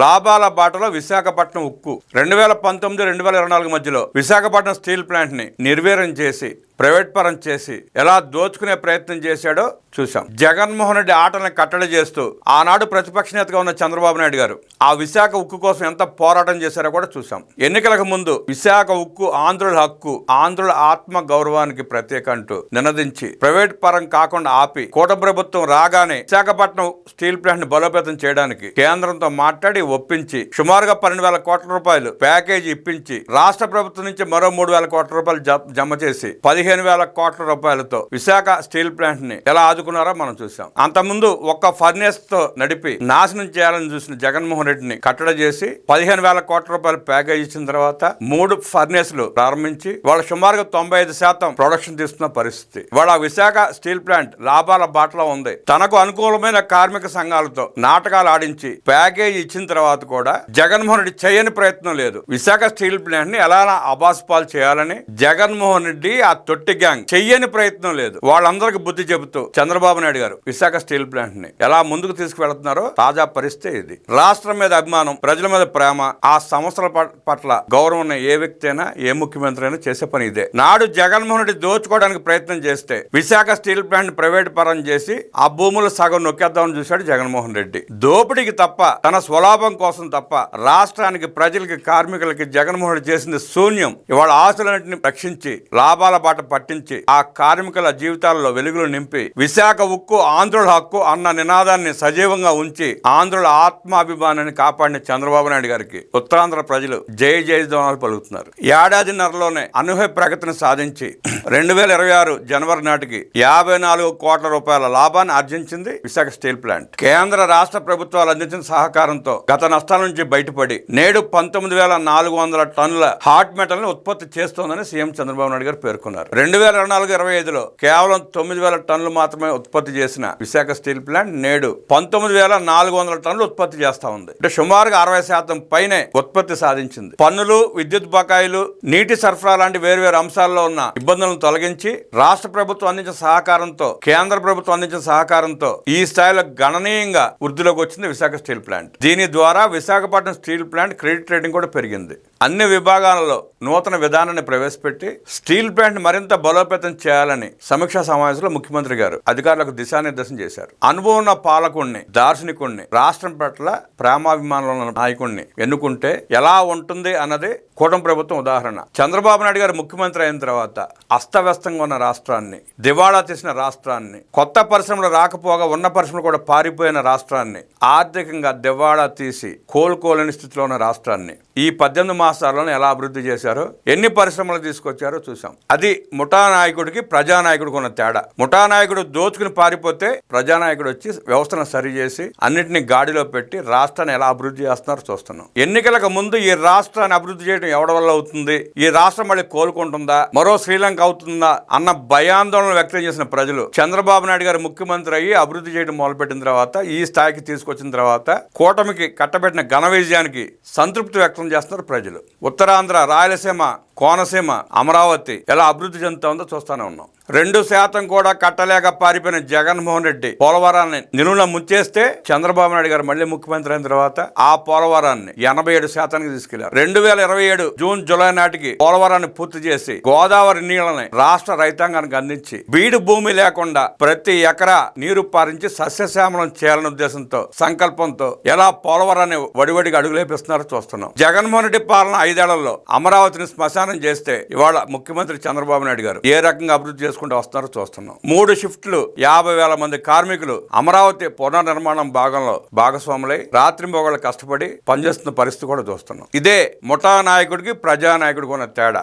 లాభాల బాటలో విశాఖపట్నం ఉక్కు 2019-2024 మధ్యలో విశాఖపట్నం స్టీల్ ప్లాంట్ ని నిర్వీర్యం చేసి ప్రైవేట్ పరం చేసి ఎలా దోచుకునే ప్రయత్నం చేశాడో చూసాం. జగన్మోహన్ రెడ్డి ఆటలను కట్టడి చేస్తూ ఆనాడు ప్రతిపక్ష నేతగా ఉన్న చంద్రబాబు నాయుడు గారు ఆ విశాఖ ఉక్కు కోసం ఎంత పోరాటం చేశారో కూడా చూసాం. ఎన్నికలకు ముందు విశాఖ ఉక్కు ఆంధ్రుల హక్కు, ఆంధ్రుల ఆత్మ గౌరవానికి ప్రత్యేక అంటూ నినదించి ప్రైవేట్ పరం కాకుండా ఆపి కూటమి ప్రభుత్వం రాగానే విశాఖపట్నం స్టీల్ ప్లాంట్ ని బలోపేతం చేయడానికి కేంద్రంతో మాట్లాడి ఒప్పించి సుమారుగా 12,000 కోట్ల రూపాయలు ప్యాకేజీ ఇప్పించి రాష్ట్ర ప్రభుత్వం నుంచి మరో 3,000 కోట్ల రూపాయలు జమ చేసి 15,000 కోట్ల రూపాయలతో విశాఖ స్టీల్ ప్లాంట్ ని ఎలా ఆదుకున్నారో మనం చూసాం. అంతకుముందు ఒక్క ఫర్నేస్ తో నడిపి నాశనం చేయాలని చూసిన జగన్మోహన్ రెడ్డిని కట్టడి చేసి 15,000 కోట్ల రూపాయలు ప్యాకేజ్ ఇచ్చిన తర్వాత 3 ఫర్నేస్లు ప్రారంభించి వాళ్ళు సుమారుగా 95% ప్రొడక్షన్ తీస్తున్న పరిస్థితి. వాళ్ళ విశాఖ స్టీల్ ప్లాంట్ లాభాల బాటలో ఉంది. తనకు అనుకూలమైన కార్మిక సంఘాలతో నాటకాలు ఆడించి ప్యాకేజ్ ఇచ్చిన తర్వాత కూడా జగన్మోహన్ రెడ్డి చేయని ప్రయత్నం లేదు. విశాఖ స్టీల్ ప్లాంట్ ని ఎలా అబాస్పాలు చేయాలని జగన్మోహన్ రెడ్డి ఆ తొట్టి గ్యాంగ్ చెయ్యని ప్రయత్నం లేదు. వాళ్ళందరికి బుద్ధి చెబుతూ చంద్రబాబు నాయుడు గారు విశాఖ స్టీల్ ప్లాంట్ ని ఎలా ముందుకు తీసుకువెళ్తున్నారో తాజా పరిస్థితి ఇది. రాష్ట్రం మీద అభిమానం, ప్రజల మీద ప్రేమ, ఆ సంస్థల పట్ల గౌరవం ఉన్న ఏ వ్యక్తి అయినా ఏ ముఖ్యమంత్రి అయినా చేసే పని ఇదే. నాడు జగన్మోహన్ రెడ్డి దోచుకోవడానికి ప్రయత్నం చేస్తే విశాఖ స్టీల్ ప్లాంట్ ప్రైవేట్ పరం చేసి ఆ భూములు సగం నొక్కేద్దామని చూశాడు జగన్మోహన్ రెడ్డి. దోపిడీకి తప్ప, తన స్వలాభం కోసం తప్ప రాష్ట్రానికి, ప్రజలకి, కార్మికులకి జగన్మోహన్ రెడ్డి చేసింది శూన్యం. ఇవాళ ఆస్తులన్నింటినీ రక్షించి లాభాల బాట పట్టించి ఆ కార్మికుల జీవితాల్లో వెలుగులు నింపి విశాఖ ఉక్కు ఆంధ్రుల హక్కు అన్న నినాదాన్ని సజీవంగా ఉంచి ఆంధ్రుల ఆత్మాభిమానాన్ని కాపాడిన చంద్రబాబు నాయుడు గారికి ఉత్తరాంధ్ర ప్రజలు జై జయధ్వానాలు పలుకుతున్నారు. ఏడాదిన్నరలోనే అనూహ్య ప్రగతిని సాధించి 2026 జనవరి నాటికి 54 కోట్ల రూపాయల లాభాన్ని ఆర్జించింది విశాఖ స్టీల్ ప్లాంట్. కేంద్ర రాష్ట్ర ప్రభుత్వాలు అందించిన సహకారంతో గత నష్టాల నుంచి బయటపడి నేడు 19,400 టన్నుల హాట్ మెటల్ ని ఉత్పత్తి చేస్తోందని సీఎం చంద్రబాబు నాయుడు గారు పేర్కొన్నారు. 2024-25లో కేవలం 9,000 టన్నులు మాత్రమే ఉత్పత్తి చేసిన విశాఖ స్టీల్ ప్లాంట్ నేడు 19,400 టన్నులు ఉత్పత్తి చేస్తా ఉంది. అంటే సుమారుగా 60% పైనే ఉత్పత్తి సాధించింది. పన్నులు, విద్యుత్ బకాయిలు, నీటి సరఫరా లాంటి వేర్వేరు అంశాల్లో ఉన్న ఇబ్బందులను తొలగించి రాష్ట్ర ప్రభుత్వం అందించిన సహకారంతో, కేంద్ర ప్రభుత్వం అందించిన సహకారంతో ఈ స్థాయిలో గణనీయంగా వృద్ధిలోకి వచ్చింది విశాఖ స్టీల్ ప్లాంట్. దీని ద్వారా Visakhapatnam steel plant credit rating కూడా పెరిగింది. అన్ని విభాగాలలో నూతన విధానాన్ని ప్రవేశపెట్టి స్టీల్ ప్లాంట్ మరింత బలోపేతం చేయాలని సమీక్షా సమావేశంలో ముఖ్యమంత్రి గారు అధికారులకు దిశానిర్దేశం చేశారు. అనుభవం ఉన్న పాలకుడిని, దార్శనికుడిని, రాష్ట్రం పట్ల ప్రేమాభిమానులు ఉన్న నాయకుడిని ఎన్నుకుంటే ఎలా ఉంటుంది అన్నది కూటమి ప్రభుత్వం ఉదాహరణ. చంద్రబాబు నాయుడు గారు ముఖ్యమంత్రి అయిన తర్వాత అస్తవ్యస్తంగా ఉన్న రాష్ట్రాన్ని, దివాళా తీసిన రాష్ట్రాన్ని, కొత్త పరిశ్రమలు రాకపోగా ఉన్న పరిశ్రమలు కూడా పారిపోయిన రాష్ట్రాన్ని, ఆర్థికంగా దివాళా తీసి కోలుకోలేని స్థితిలో ఉన్న రాష్ట్రాన్ని ఈ 18 మాసాలను ఎలా అభివృద్ధి చేశారో, ఎన్ని పరిశ్రమలు తీసుకొచ్చారో చూసాం. అది ముఠా నాయకుడికి ప్రజానాయకుడికి ఉన్న తేడా. ముఠా నాయకుడు దోచుకుని పారిపోతే ప్రజానాయకుడు వచ్చి వ్యవస్థను సరిచేసి అన్నింటినీ గాడిలో పెట్టి రాష్ట్రాన్ని ఎలా అభివృద్ధి చేస్తున్నారో చూస్తున్నాం. ఎన్నికలకు ముందు ఈ రాష్ట్రాన్ని అభివృద్ధి చేయడం ఎవరి వల్ల అవుతుంది, ఈ రాష్ట్రం మళ్ళీ కోలుకుంటుందా, మరో శ్రీలంక అవుతుందా అన్న భయాందోళన వ్యక్తం చేసిన ప్రజలు చంద్రబాబు నాయుడు గారు ముఖ్యమంత్రి అయ్యి అభివృద్ధి చేయడం మొదలుపెట్టిన తర్వాత, ఈ స్థాయికి తీసుకొచ్చిన తర్వాత కూటమికి కట్టబెట్టిన ఘన విజయానికి సంతృప్తి వ్యక్తం చేస్తున్నారు ప్రజలు. ఉత్తరాంధ్ర, రాయలసీమ, కోనసీమ, అమరావతి ఎలా అభివృద్ధి చెందుతుందో చూస్తూనే ఉన్నాం. 2% కూడా కట్టలేక పారిపోయిన జగన్మోహన్ రెడ్డి పోలవరాన్ని నిలువున ముంచేస్తే చంద్రబాబు నాయుడు గారు మళ్ళీ ముఖ్యమంత్రి అయిన తర్వాత ఆ పోలవరాన్ని 87% తీసుకెళ్లారు. 2027 జూన్ జూలై నాటికి పోలవరాన్ని పూర్తి చేసి గోదావరి నీళ్లని రాష్ట్ర రైతాంగానికి అందించి బీడు భూమి లేకుండా ప్రతి ఎకరా నీరు పారించి సస్యశ్యామలం చేయాలనే ఉద్దేశంతో, సంకల్పంతో ఎలా పోలవరాన్ని వడివడిగా అడుగులేపిస్తున్నారో చూస్తున్నాం. జగన్మోహన్ రెడ్డి పాలన 5 ఏళ్లలో అమరావతిని శ్మశానం చేస్తే ఇవాళ ముఖ్యమంత్రి చంద్రబాబు నాయుడు గారు ఏ రకంగా అభివృద్ధి చేసుకుంటూ వస్తున్నారో చూస్తున్నాం. 3 షిఫ్ట్లు, 50,000 మంది కార్మికులు అమరావతి పునర్నిర్మాణం భాగంలో భాగస్వాములై రాత్రింబగళ్ళు కష్టపడి పనిచేస్తున్న పరిస్థితి కూడా చూస్తున్నాం. ఇదే ముఠా నాయకుడికి ప్రజానాయకుడికి ఉన్న తేడా.